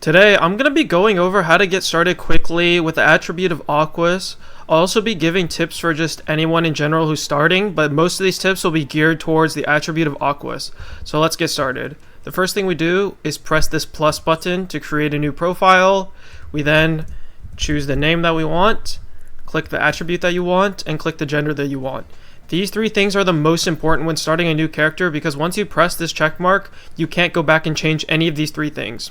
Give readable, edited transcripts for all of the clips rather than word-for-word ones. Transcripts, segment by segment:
Today, I'm going to be going over how to get started quickly with the attribute of Aquos. I'll also be giving tips for just anyone in general who's starting, but most of these tips will be geared towards the attribute of Aquos. So let's get started. The first thing we do is press this plus button to create a new profile. We then choose the name that we want, click the attribute that you want, and click the gender that you want. These three things are the most important when starting a new character because once you press this check mark, you can't go back and change any of these three things.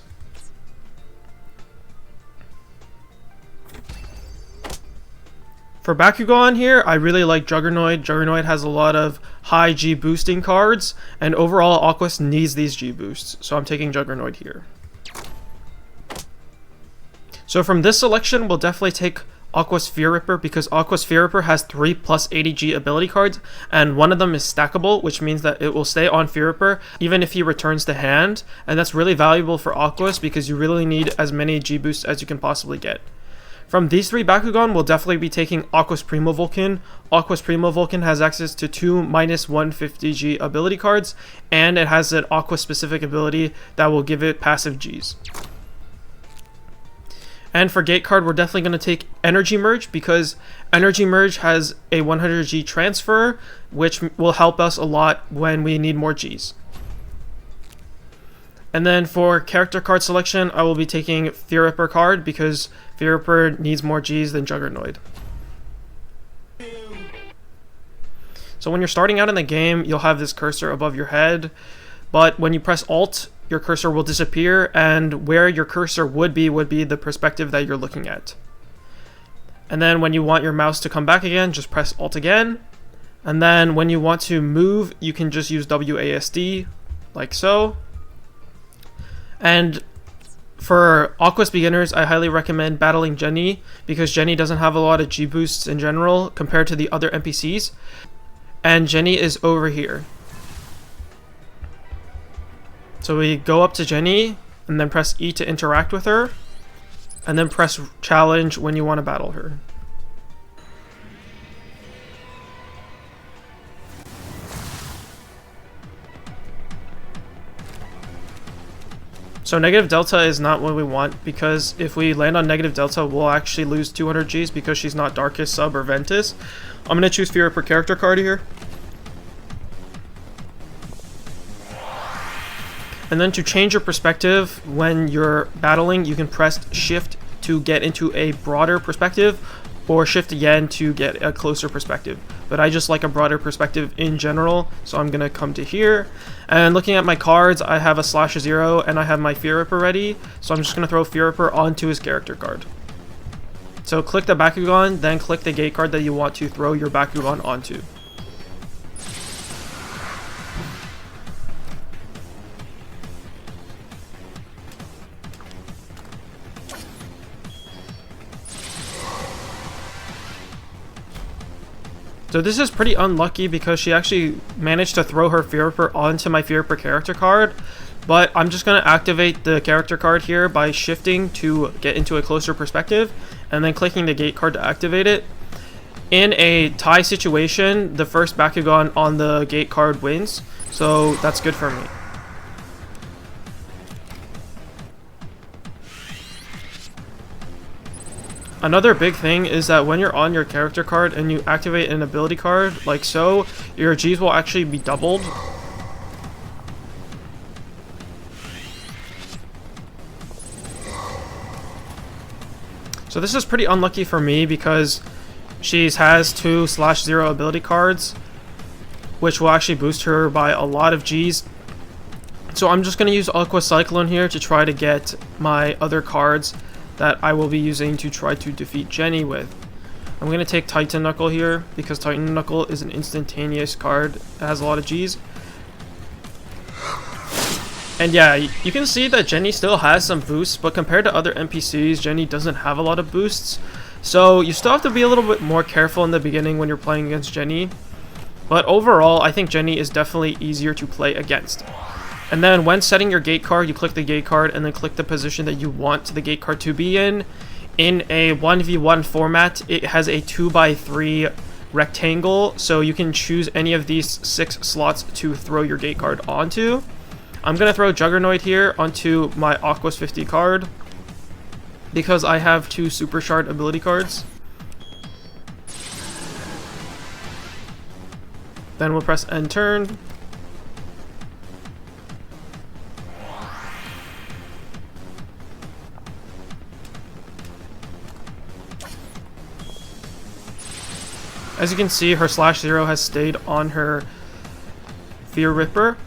For Bakugan here, I really like Juggernaut. Juggernaut has a lot of high G boosting cards, and overall Aquos needs these G boosts, so I'm taking Juggernaut here. So from this selection, we'll definitely take Aquos Fear Ripper because Aquos Fear Ripper has 3 plus 80 G ability cards, and one of them is stackable, which means that it will stay on Fear Ripper even if he returns to hand, and that's really valuable for Aquos because you really need as many G boosts as you can possibly get. From these three Bakugan, we'll definitely be taking Aquos Primo Vulcan. Aquos Primo Vulcan has access to 2 minus 150G ability cards, and it has an Aquos specific ability that will give it passive Gs. And for Gate card, we're definitely going to take Energy Merge because Energy Merge has a 100G transfer, which will help us a lot when we need more Gs. And then for character card selection, I will be taking Fear Ripper card because Fear Ripper needs more Gs than Juggernaut. So when you're starting out in the game, you'll have this cursor above your head, but when you press Alt, your cursor will disappear, and where your cursor would be the perspective that you're looking at. And then when you want your mouse to come back again, just press Alt again. And then when you want to move, you can just use WASD, like so. And for Aquos beginners, I highly recommend battling Jenny because Jenny doesn't have a lot of G boosts in general compared to the other NPCs. And Jenny is over here. So we go up to Jenny and then press E to interact with her, and then press challenge when you want to battle her. So negative delta is not what we want because if we land on negative delta, we'll actually lose 200 Gs because she's not Darkest, Sub, or Ventus. I'm going to choose Fear Ripper character card here. And then to change your perspective when you're battling, you can press Shift to get into a broader perspective or Shift again to get a closer perspective. But I just like a broader perspective in general, so I'm going to come to here. And looking at my cards, I have a /0 and I have my Fear Ripper ready, so I'm just going to throw Fear Ripper onto his character card. So click the Bakugan, then click the Gate card that you want to throw your Bakugan onto. So this is pretty unlucky because she actually managed to throw her Fear Ripper onto my Fear Ripper character card, but I'm just going to activate the character card here by shifting to get into a closer perspective and then clicking the Gate card to activate it. In a tie situation, the first Bakugan on the Gate card wins, so that's good for me. Another big thing is that when you're on your character card and you activate an ability card, like so, your Gs will actually be doubled. So this is pretty unlucky for me because she has 2/0 ability cards, which will actually boost her by a lot of Gs. So I'm just going to use Aquos Cyclone here to try to get my other cards that I will be using to try to defeat Jenny with. I'm going to take Titan Knuckle here because Titan Knuckle is an instantaneous card that has a lot of Gs. And yeah, you can see that Jenny still has some boosts, but compared to other NPCs, Jenny doesn't have a lot of boosts. So you still have to be a little bit more careful in the beginning when you're playing against Jenny. But overall, I think Jenny is definitely easier to play against. And then when setting your Gate card, you click the Gate card and then click the position that you want the Gate card to be in. In a 1v1 format, it has a 2x3 rectangle, so you can choose any of these 6 slots to throw your Gate card onto. I'm going to throw Juggernaut here onto my Aquos 50 card because I have 2 Super Shard ability cards. Then we'll press end turn. As you can see, her /0 has stayed on her Fear Ripper.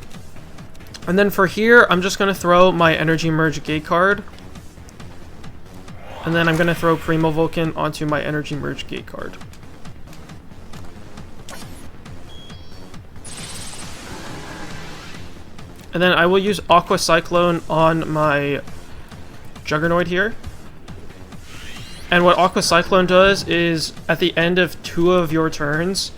And then for here, I'm just going to throw my Energy Merge Gate card. And then I'm going to throw Primo Vulcan onto my Energy Merge Gate card. And then I will use Aqua Cyclone on my Juggernaut here. And what Aqua Cyclone does is, at the end of 2 of your turns,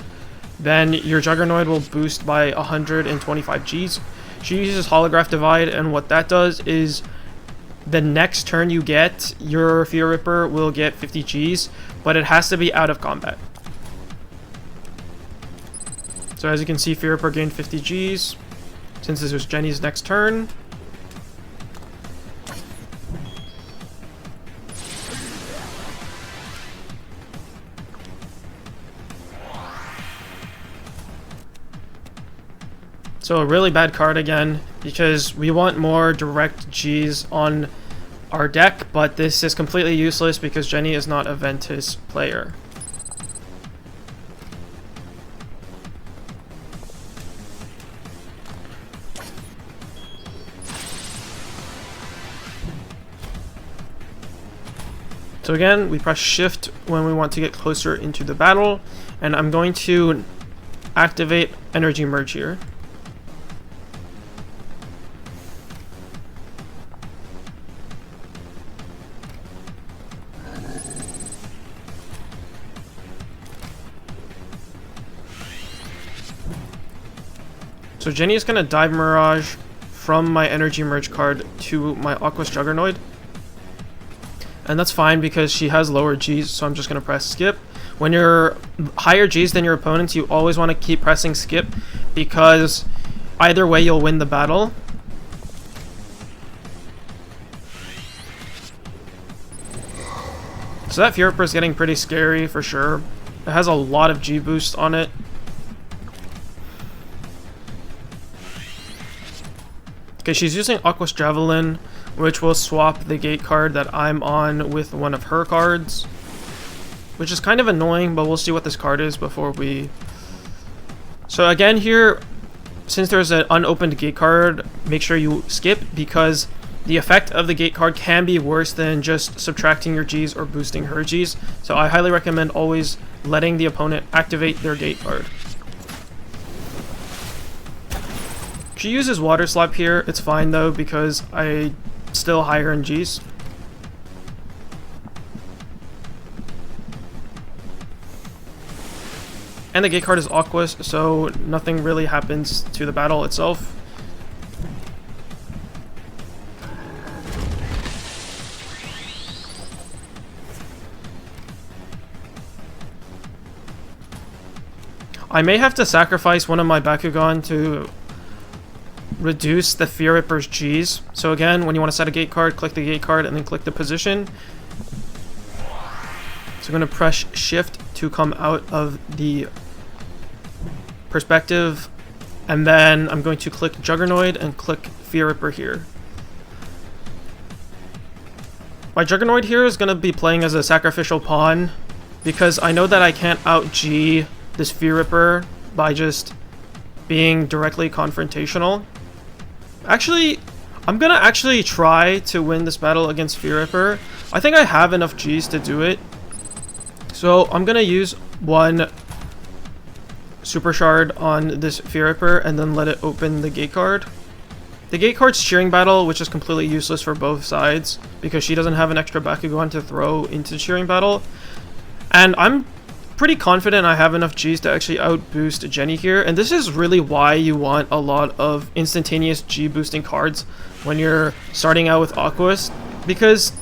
then your Juggernaut will boost by 125 Gs. She uses Holograph Divide, and what that does is, the next turn you get, your Fear Ripper will get 50 Gs, but it has to be out of combat. So as you can see, Fear Ripper gained 50 Gs, since this was Jenny's next turn. So a really bad card again, because we want more direct Gs on our deck, but this is completely useless because Jenny is not a Ventus player. So again, we press shift when we want to get closer into the battle, and I'm going to activate Energy Merge here. So Jenny is going to Dive Mirage from my Energy Merge card to my Aquos Juggernaut. And that's fine because she has lower Gs, so I'm just going to press skip. When you're higher Gs than your opponents, you always want to keep pressing skip because either way you'll win the battle. So that Fear Ripper is getting pretty scary for sure. It has a lot of G boost on it. Okay, she's using Aquos Javelin, which will swap the gate card that I'm on with one of her cards, which is kind of annoying, but we'll see what this card is before we... So again here, since there's an unopened gate card, make sure you skip because the effect of the gate card can be worse than just subtracting your Gs or boosting her Gs. So I highly recommend always letting the opponent activate their gate card. She uses Water Slap here. It's fine though because I still higher in Gs. And the gate card is Aquos, so nothing really happens to the battle itself. I may have to sacrifice one of my Bakugan to reduce the Fear Ripper's Gs. So again, when you want to set a gate card, click the gate card and then click the position. So I'm going to press shift to come out of the perspective, and then I'm going to click Juggernaut and click Fear Ripper here. My Juggernaut here is going to be playing as a sacrificial pawn because I know that I can't out G this Fear Ripper by just being directly confrontational. Actually, I'm gonna actually try to win this battle against Fear Ripper. I think I have enough Gs to do it. So I'm gonna use one Super Shard on this Fear Ripper and then let it open the gate card. The gate card's Cheering Battle, which is completely useless for both sides because she doesn't have an extra Bakugan to throw into Cheering Battle. And I'm pretty confident I have enough Gs to actually outboost Jenny here, and this is really why you want a lot of instantaneous G boosting cards when you're starting out with Aquos, because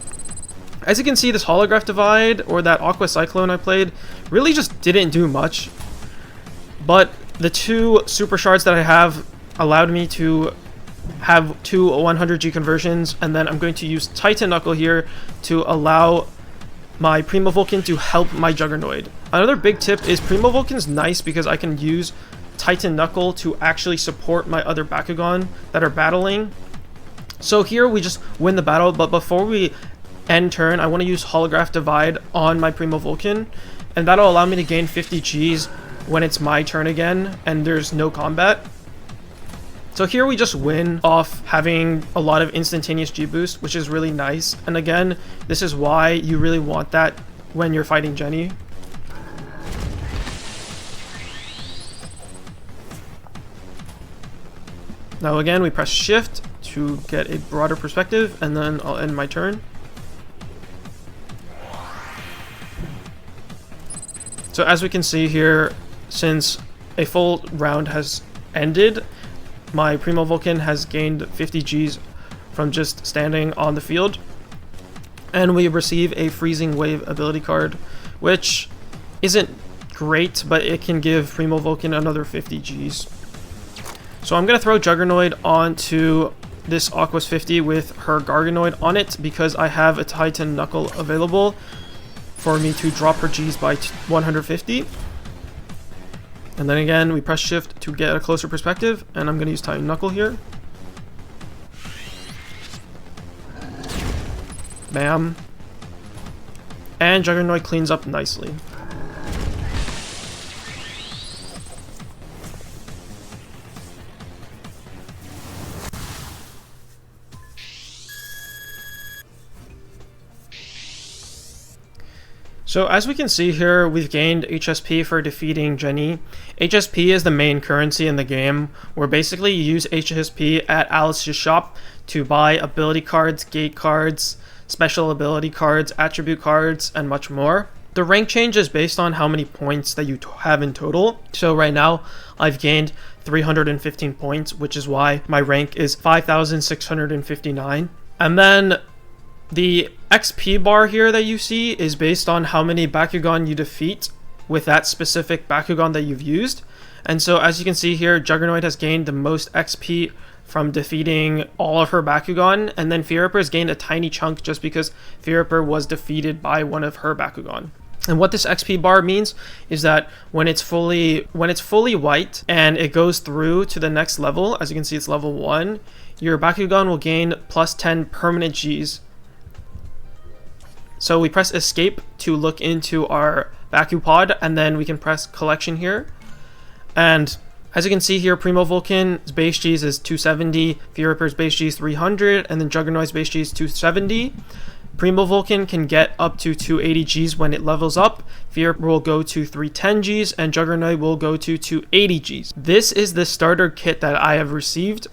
as you can see, this Holograph Divide or that Aqua Cyclone I played really just didn't do much, but the 2 Super Shards that I have allowed me to have two 100G conversions, and then I'm going to use Titan Knuckle here to allow my Primo Vulcan to help my Juggernaut. Another big tip is Primo Vulcan's nice because I can use Titan Knuckle to actually support my other Bakugan that are battling. So here we just win the battle, but before we end turn, I want to use Holograph Divide on my Primo Vulcan, and that'll allow me to gain 50 Gs when it's my turn again and there's no combat. So here we just win off having a lot of instantaneous G boost, which is really nice. And again, this is why you really want that when you're fighting Jenny. Now again, we press shift to get a broader perspective, and then I'll end my turn. So as we can see here, since a full round has ended, my Primo Vulcan has gained 50 Gs from just standing on the field. And we receive a Freezing Wave ability card, which isn't great, but it can give Primo Vulcan another 50 Gs. So I'm going to throw Juggernaut onto this Aquos 50 with her Garganoid on it because I have a Titan Knuckle available for me to drop her Gs by 150. And then again, we press shift to get a closer perspective, and I'm going to use Titan Knuckle here. Bam. And Juggernaut cleans up nicely. So as we can see here, we've gained HSP for defeating Jenny. HSP is the main currency in the game, where basically you use HSP at Alice's shop to buy ability cards, gate cards, special ability cards, attribute cards, and much more. The rank change is based on how many points that you have in total. So right now, I've gained 315 points, which is why my rank is 5,659. And then the XP bar here that you see is based on how many Bakugan you defeat with that specific Bakugan that you've used. And so as you can see here, Juggernaut has gained the most XP from defeating all of her Bakugan, and then Fear Ripper has gained a tiny chunk just because Fear Ripper was defeated by one of her Bakugan. And what this XP bar means is that when it's fully white and it goes through to the next level, as you can see it's level 1, your Bakugan will gain plus 10 permanent Gs. So we press escape to look into our Bakupod, and then we can press collection here. And as you can see here, Primo Vulcan's base Gs is 270, Fear Ripper's base Gs 300, and then Juggernaut's base Gs 270. Primo Vulcan can get up to 280 Gs when it levels up. Fear Ripper will go to 310 Gs, and Juggernaut will go to 280 Gs. This is the starter kit that I have received.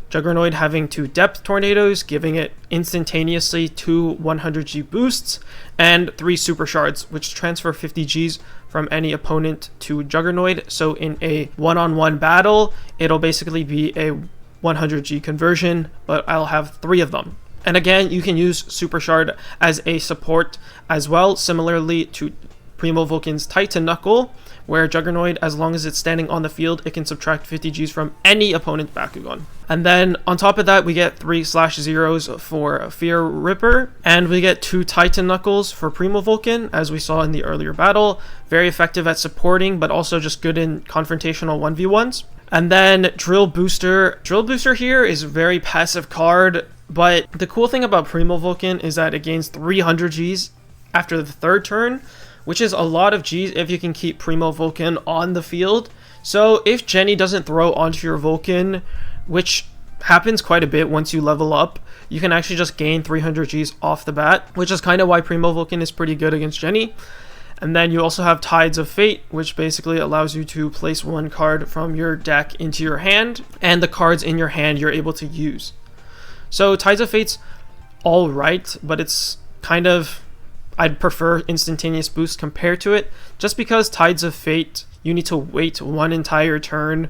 Juggernaut having 2 Depth Tornadoes, giving it instantaneously 2 100G boosts, and 3 Super Shards, which transfer 50 Gs from any opponent to Juggernaut. So in a one-on-one battle, it'll basically be a 100G conversion, but I'll have 3 of them. And again, you can use Super Shard as a support as well, similarly to Primo Vulcan's Titan Knuckle, where Juggernaut, as long as it's standing on the field, it can subtract 50 Gs from any opponent Bakugan. And then on top of that, we get 3/0s for Fear Ripper, and we get 2 Titan Knuckles for Primo Vulcan, as we saw in the earlier battle. Very effective at supporting, but also just good in confrontational 1v1s. And then Drill Booster. Drill Booster here is a very passive card, but the cool thing about Primo Vulcan is that it gains 300 Gs after the 3rd turn, which is a lot of Gs if you can keep Primo Vulcan on the field. So if Jenny doesn't throw onto your Vulcan, which happens quite a bit once you level up, you can actually just gain 300 Gs off the bat, which is kind of why Primo Vulcan is pretty good against Jenny. And then you also have Tides of Fate, which basically allows you to place 1 card from your deck into your hand, and the cards in your hand you're able to use. So Tides of Fate's alright, but it's kind of, I'd prefer instantaneous boost compared to it, just because Tides of Fate, you need to wait one entire turn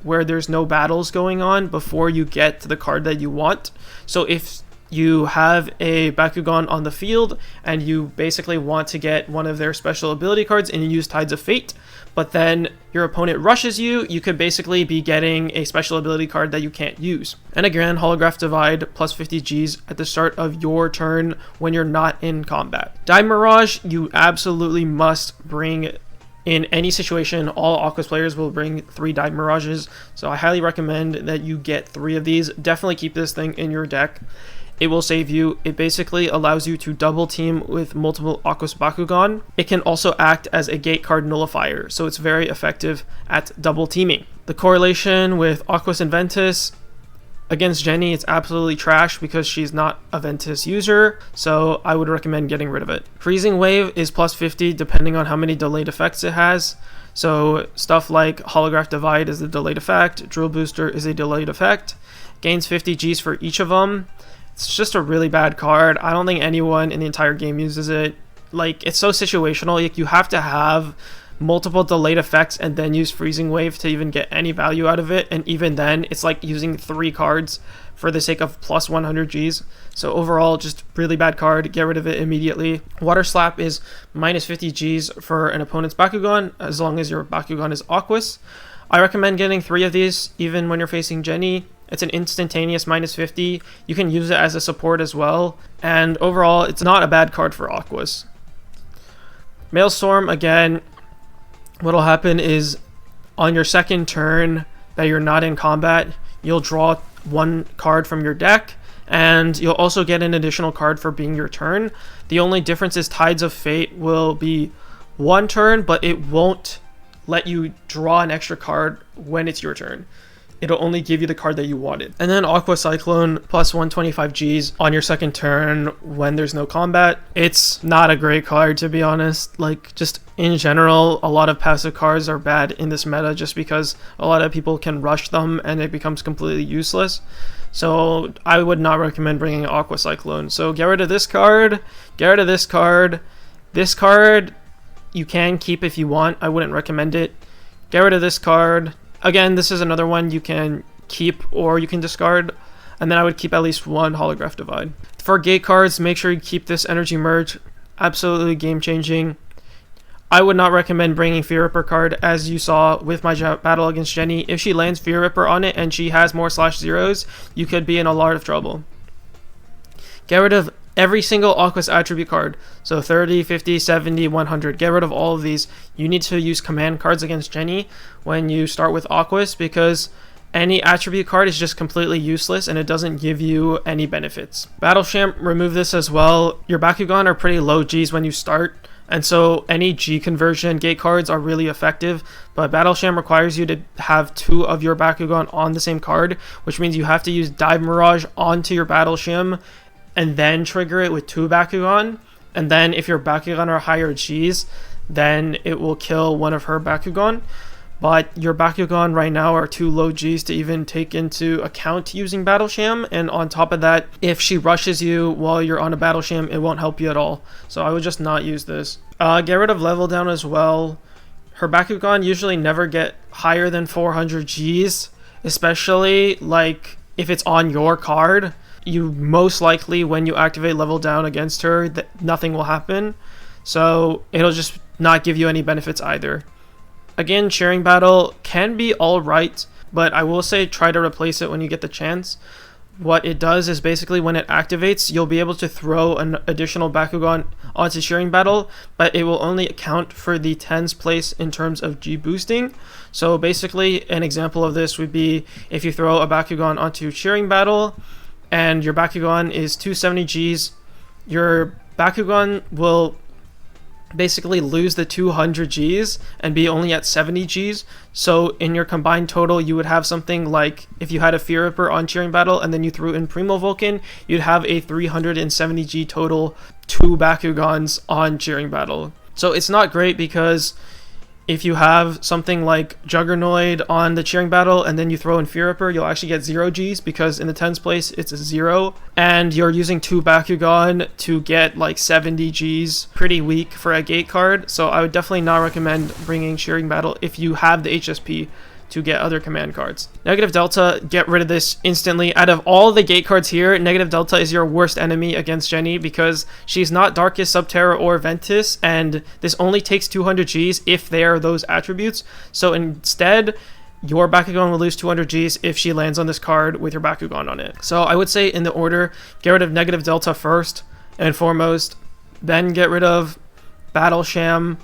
where there's no battles going on before you get to the card that you want. So if you have a Bakugan on the field and you basically want to get one of their special ability cards and you use Tides of Fate, but then your opponent rushes you, you could basically be getting a special ability card that you can't use. And again, Holograph Divide plus 50 Gs at the start of your turn when you're not in combat. Dive Mirage, you absolutely must bring. In any situation, all Aquos players will bring 3 Dive Mirages, so I highly recommend that you get 3 of these. Definitely keep this thing in your deck. It will save you. It basically allows you to double team with multiple Aquos Bakugan. It can also act as a gate card nullifier, so it's very effective at double teaming. The correlation with Aquos and Ventus against Jenny, it's absolutely trash because she's not a Ventus user, so I would recommend getting rid of it. Freezing Wave is plus 50 depending on how many delayed effects it has. So stuff like Holograph Divide is a delayed effect, Drill Booster is a delayed effect, gains 50 Gs for each of them. It's just a really bad card. I don't think anyone in the entire game uses it. Like, it's so situational. Like, you have to have multiple delayed effects and then use Freezing Wave to even get any value out of it, and even then it's like using 3 cards for the sake of plus 100 Gs. So overall, just really bad card. Get rid of it immediately. Water Slap is minus 50 Gs for an opponent's Bakugan as long as your Bakugan is Aquos. I recommend getting 3 of these even when you're facing Jenny. It's an instantaneous minus 50. You can use it as a support as well, and overall it's not a bad card for Aquos. Maelstrom, again, what'll happen is on your second turn that you're not in combat, you'll draw 1 card from your deck, and you'll also get an additional card for being your turn. The only difference is Tides of Fate will be 1 turn, but it won't let you draw an extra card when it's your turn. It'll only give you the card that you wanted. And then Aqua Cyclone plus 125 Gs on your second turn when there's no combat. It's not a great card, to be honest. Like, just in general, a lot of passive cards are bad in this meta just because a lot of people can rush them and it becomes completely useless. So I would not recommend bringing Aqua Cyclone. So get rid of this card, get rid of this card. This card you can keep if you want. I wouldn't recommend it. Get rid of this card. Again, this is another one you can keep or you can discard, and then I would keep at least 1 Holograph Divide. For gate cards, make sure you keep this Energy Merge. Absolutely game changing. I would not recommend bringing Fear Ripper card, as you saw with my battle against Jenny. If she lands Fear Ripper on it and she has more /0s, you could be in a lot of trouble. Get rid of every single Aquos attribute card. So 30, 50, 70, 100. Get rid of all of these. You need to use command cards against Jenny when you start with Aquos because any attribute card is just completely useless and it doesn't give you any benefits. Battle Sham, remove this as well. Your Bakugan are pretty low Gs when you start, and so any G conversion gate cards are really effective, but Battle Sham requires you to have 2 of your Bakugan on the same card, which means you have to use Dive Mirage onto your Battle Sham and then trigger it with 2 Bakugan, and then if your Bakugan are higher Gs, then it will kill one of her Bakugan. But your Bakugan right now are too low Gs to even take into account using Battle Sham, and on top of that, if she rushes you while you're on a Battle Sham, it won't help you at all. So I would just not use this. Get rid of Level Down as well. Her Bakugan usually never get higher than 400 Gs, especially like if it's on your card. You most likely, when you activate Level Down against her, that nothing will happen. So it'll just not give you any benefits either. Again, Cheering Battle can be alright, but I will say try to replace it when you get the chance. What it does is basically when it activates, you'll be able to throw an additional Bakugan onto Cheering Battle, but it will only account for the 10's place in terms of G boosting. So basically, an example of this would be if you throw a Bakugan onto Cheering Battle, and your Bakugan is 270 Gs, your Bakugan will basically lose the 200 Gs and be only at 70 Gs. So in your combined total, you would have something like if you had a Fear Ripper on Cheering Battle and then you threw in Primo Vulcan, you'd have a 370 G total 2 Bakugans on Cheering Battle. So it's not great because if you have something like Juggernoid on the Cheering Battle and then you throw in Fear Ripper, you'll actually get 0 Gs because in the 10's place it's a 0, and you're using 2 Bakugan to get like 70 Gs. Pretty weak for a gate card, so I would definitely not recommend bringing Cheering Battle if you have the HSP to get other command cards. Negative Delta, get rid of this instantly. Out of all the gate cards here, Negative Delta is your worst enemy against Jenny because she's not Darkest, Subterra, or Ventus, and this only takes 200 Gs if they are those attributes. So instead, your Bakugan will lose 200 Gs if she lands on this card with your Bakugan on it. So I would say in the order, get rid of Negative Delta first and foremost, then get rid of Battle Sham,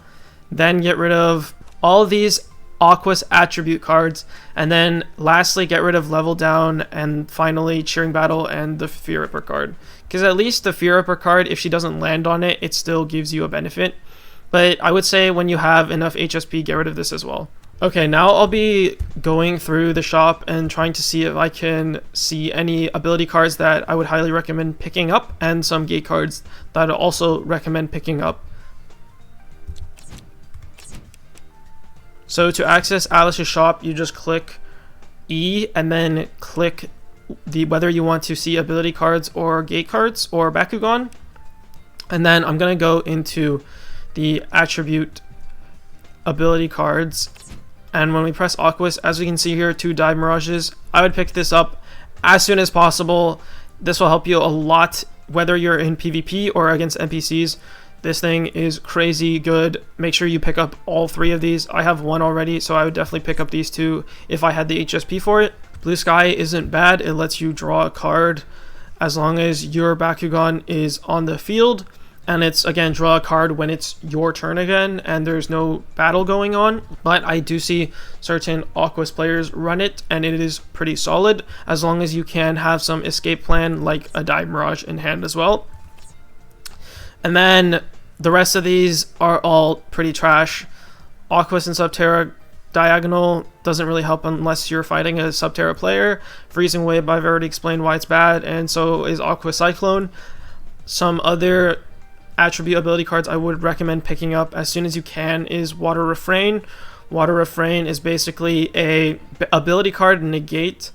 then get rid of all of these Aquos attribute cards, and then lastly get rid of Level Down, and finally Cheering Battle and the Fear Ripper card. Because at least the Fear Ripper card, if she doesn't land on it, it still gives you a benefit. But I would say when you have enough HSP, get rid of this as well. Okay, now I'll be going through the shop and trying to see if I can see any ability cards that I would highly recommend picking up, and some gate cards that I also recommend picking up. So to access Alice's shop, you just click E and then click whether you want to see ability cards or gate cards or Bakugan. And then I'm going to go into the attribute ability cards. And when we press Aquos, as we can see here, 2 Dive Mirages, I would pick this up as soon as possible. This will help you a lot, whether you're in PvP or against NPCs. This thing is crazy good. Make sure you pick up all 3 of these. I have 1 already, so I would definitely pick up these 2 if I had the HSP for it. Blue Sky isn't bad. It lets you draw a card as long as your Bakugan is on the field. And it's, again, draw a card when it's your turn again and there's no battle going on. But I do see certain Aquos players run it, and it is pretty solid as long as you can have some escape plan like a Dive Mirage in hand as well. And then the rest of these are all pretty trash. Aquos and Subterra Diagonal doesn't really help unless you're fighting a Subterra player. Freezing Wave, I've already explained why it's bad, and so is Aquos Cyclone. Some other attribute ability cards I would recommend picking up as soon as you can is Water Refrain. Water Refrain is basically a ability card negate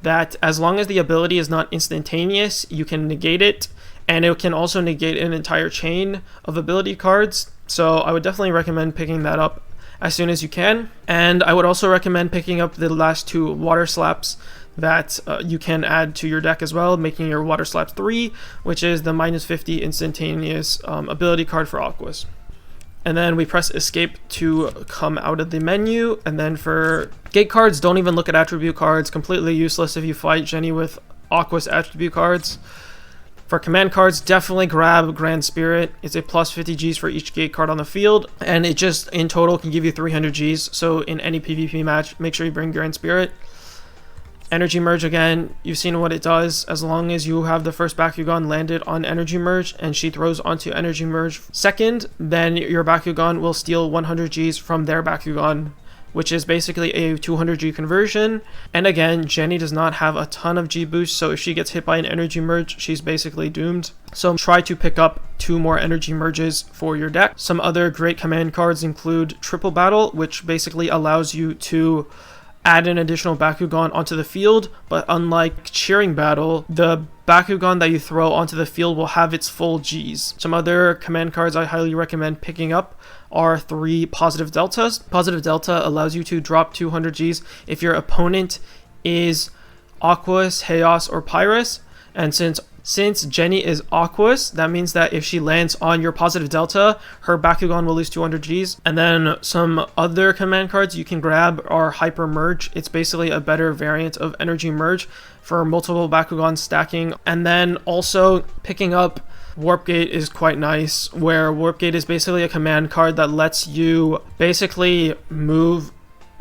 that, as long as the ability is not instantaneous, you can negate it. And it can also negate an entire chain of ability cards. So I would definitely recommend picking that up as soon as you can. And I would also recommend picking up the last 2 Water Slaps that you can add to your deck as well, making your Water Slaps 3, which is the -50 instantaneous ability card for Aquos. And then we press escape to come out of the menu. And then for gate cards, don't even look at attribute cards. Completely useless if you fight Jenny with Aquos attribute cards. For command cards, definitely grab Grand Spirit. It's a plus 50 Gs for each gate card on the field, and it just in total can give you 300 Gs. So in any PvP match, make sure you bring Grand Spirit. Energy Merge, again, you've seen what it does. As long as you have the first Bakugan landed on Energy Merge and she throws onto Energy Merge second, then your Bakugan will steal 100 Gs from their Bakugan, which is basically a 200 G conversion. And again, Jenny does not have a ton of G boost, so if she gets hit by an Energy Merge, she's basically doomed. So try to pick up 2 more Energy Merges for your deck. Some other great command cards include Triple Battle, which basically allows you to add an additional Bakugan onto the field, but unlike Cheering Battle, the Bakugan that you throw onto the field will have its full Gs. Some other command cards I highly recommend picking up are 3 Positive Deltas. Positive Delta allows you to drop 200 Gs if your opponent is Aquos, Chaos, or Pyrus, and since Jenny is Aquos, that means that if she lands on your Positive Delta, her Bakugan will lose 200 Gs. And then some other command cards you can grab are Hyper Merge. It's basically a better variant of Energy Merge for multiple Bakugan stacking. And then also picking up Warp Gate is quite nice, where Warp Gate is basically a command card that lets you basically move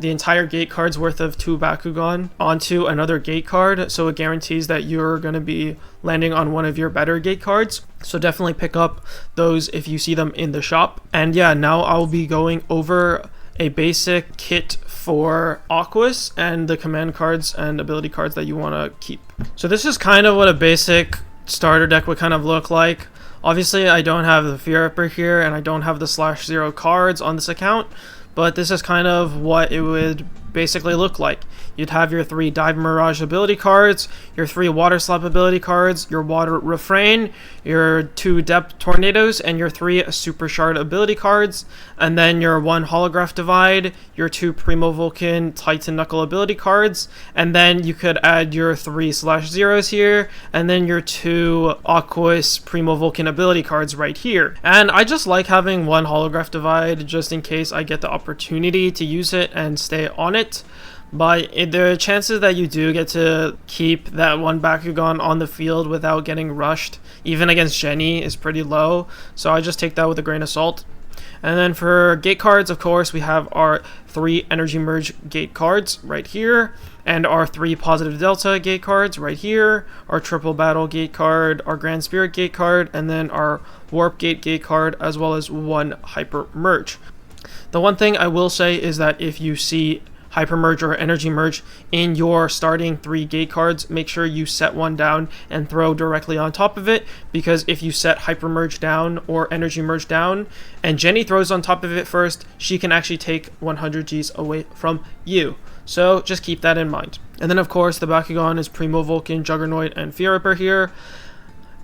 the entire gate card's worth of 2 Bakugan onto another gate card, so it guarantees that you're going to be landing on one of your better gate cards. So definitely pick up those if you see them in the shop. And yeah, now I'll be going over a basic kit for Aquos and the command cards and ability cards that you want to keep. So this is kind of what a basic starter deck would kind of look like. Obviously I don't have the Fear Ripper here, and I don't have the /0 cards on this account, but this is kind of what it would basically look like. You'd have your 3 Dive Mirage ability cards, your 3 Water Slap ability cards, your Water Refrain, your 2 Depth Tornadoes, and your 3 Super Shard ability cards, and then your 1 Holograph Divide, your 2 Primo Vulcan Titan Knuckle ability cards, and then you could add your 3/0s here, and then your 2 Aquos Primo Vulcan ability cards right here. And I just like having 1 Holograph Divide just in case I get the opportunity to use it and stay on it. But the chances that you do get to keep that 1 Bakugan on the field without getting rushed, even against Jenny, is pretty low. So I just take that with a grain of salt. And then for gate cards, of course, we have our 3 Energy Merge gate cards right here, and our 3 Positive Delta gate cards right here, our Triple Battle gate card, our Grand Spirit gate card, and then our Warp gate card, as well as 1 Hyper Merge. The one thing I will say is that if you see Hyper Merge or Energy Merge in your starting 3 gate cards, make sure you set 1 down and throw directly on top of it, because if you set Hyper Merge down or Energy Merge down and Jenny throws on top of it first, she can actually take 100 Gs away from you. So just keep that in mind. And then of course the Bakugan is Primo Vulcan, Juggernaut, and Fear Ripper here.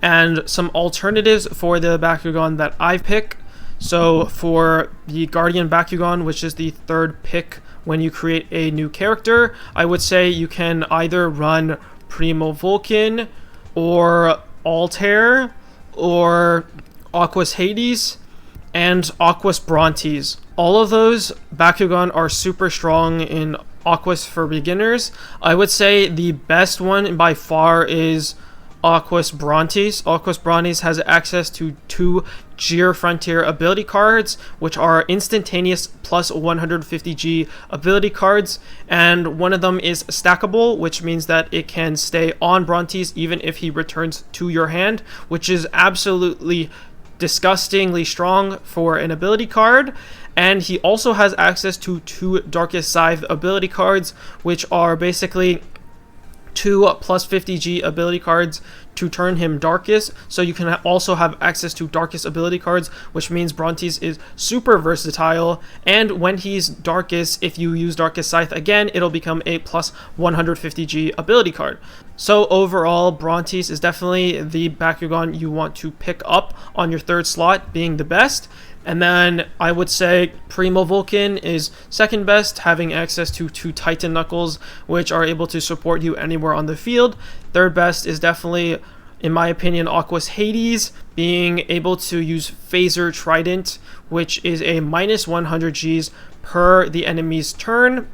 And some alternatives for the Bakugan that I pick. So for the Guardian Bakugan, which is the 3rd pick when you create a new character, I would say you can either run Primo Vulcan or Altair or Aquos Hades and Aquos Brontes. All of those Bakugan are super strong in Aquos for beginners. I would say the best one by far is Aquos Brontes. Aquos Brontes has access to 2 Gear Frontier ability cards, which are instantaneous plus 150G ability cards, and one of them is stackable, which means that it can stay on Brontes even if he returns to your hand, which is absolutely disgustingly strong for an ability card. And he also has access to 2 Darkest Scythe ability cards, which are basically 2 plus 50G ability cards to turn him Darkest. So you can also have access to Darkest ability cards, which means Brontes is super versatile. And when he's Darkest, if you use Darkest Scythe again, it'll become a plus 150G ability card. So overall, Brontes is definitely the Bakugan you want to pick up on your 3rd slot, being the best. And then I would say Primo Vulcan is 2nd best, having access to 2 Titan Knuckles, which are able to support you anywhere on the field. 3rd best is definitely, in my opinion, Aquos Hades, being able to use Phaser Trident, which is a minus 100 Gs per the enemy's turn,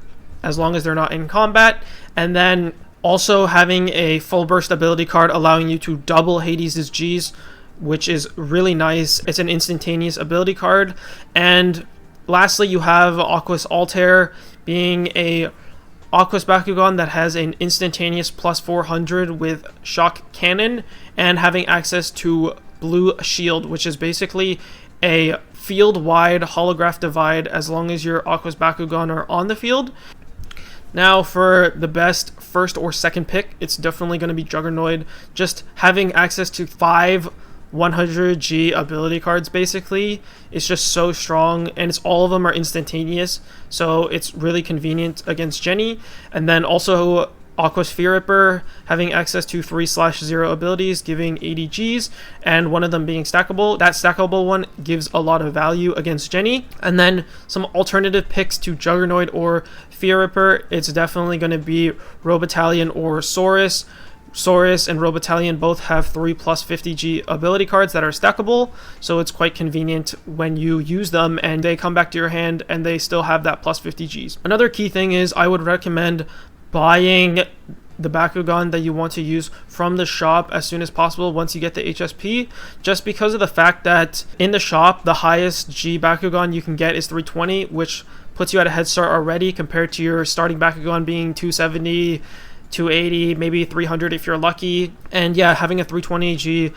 as long as they're not in combat. And then also having a Full Burst ability card allowing you to double Hades' Gs, which is really nice. It's an instantaneous ability card. And lastly, you have Aquos Altair, being a Aquos Bakugan that has an instantaneous plus 400 with Shock Cannon, and having access to Blue Shield, which is basically a field-wide holograph divide as long as your Aquos Bakugan are on the field. Now for the best 1st or 2nd pick, it's definitely going to be Juggernaut. Just having access to 5 100G ability cards, basically, it's just so strong, and it's all of them are instantaneous, so it's really convenient against Jenny. And then also Aquos Fear Ripper, having access to 3/0 abilities, giving 80 Gs, and one of them being stackable. That stackable one gives a lot of value against Jenny. And then some alternative picks to Juggernaut or Fear Ripper, it's definitely going to be Robotallion or Saurus. Saurus and Robotallion both have 3 plus 50G ability cards that are stackable, so it's quite convenient when you use them and they come back to your hand and they still have that plus 50Gs. Another key thing is I would recommend buying the Bakugan that you want to use from the shop as soon as possible once you get the HSP, just because of the fact that in the shop the highest G Bakugan you can get is 320, which puts you at a head start already compared to your starting Bakugan being 270, 280, maybe 300 if you're lucky. And yeah, having a 320G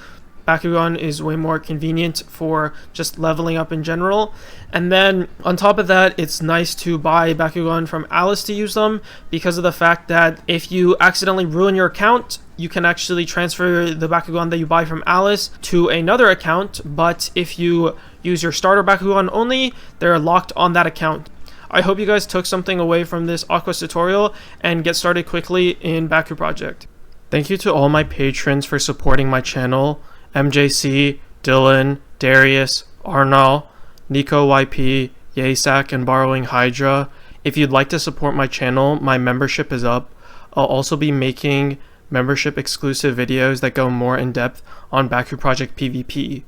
Bakugan is way more convenient for just leveling up in general. And then on top of that, it's nice to buy Bakugan from Alice to use them, because of the fact that if you accidentally ruin your account, you can actually transfer the Bakugan that you buy from Alice to another account, but if you use your starter Bakugan only, they're locked on that account. I hope you guys took something away from this Aquos tutorial and get started quickly in Bakupoject. Thank you to all my patrons for supporting my channel: MJC, Dylan, Darius, Arnal, Nico YP, Yasak, and Borrowing Hydra. If you'd like to support my channel, my membership is up. I'll also be making membership exclusive videos that go more in depth on Bakupoject PvP.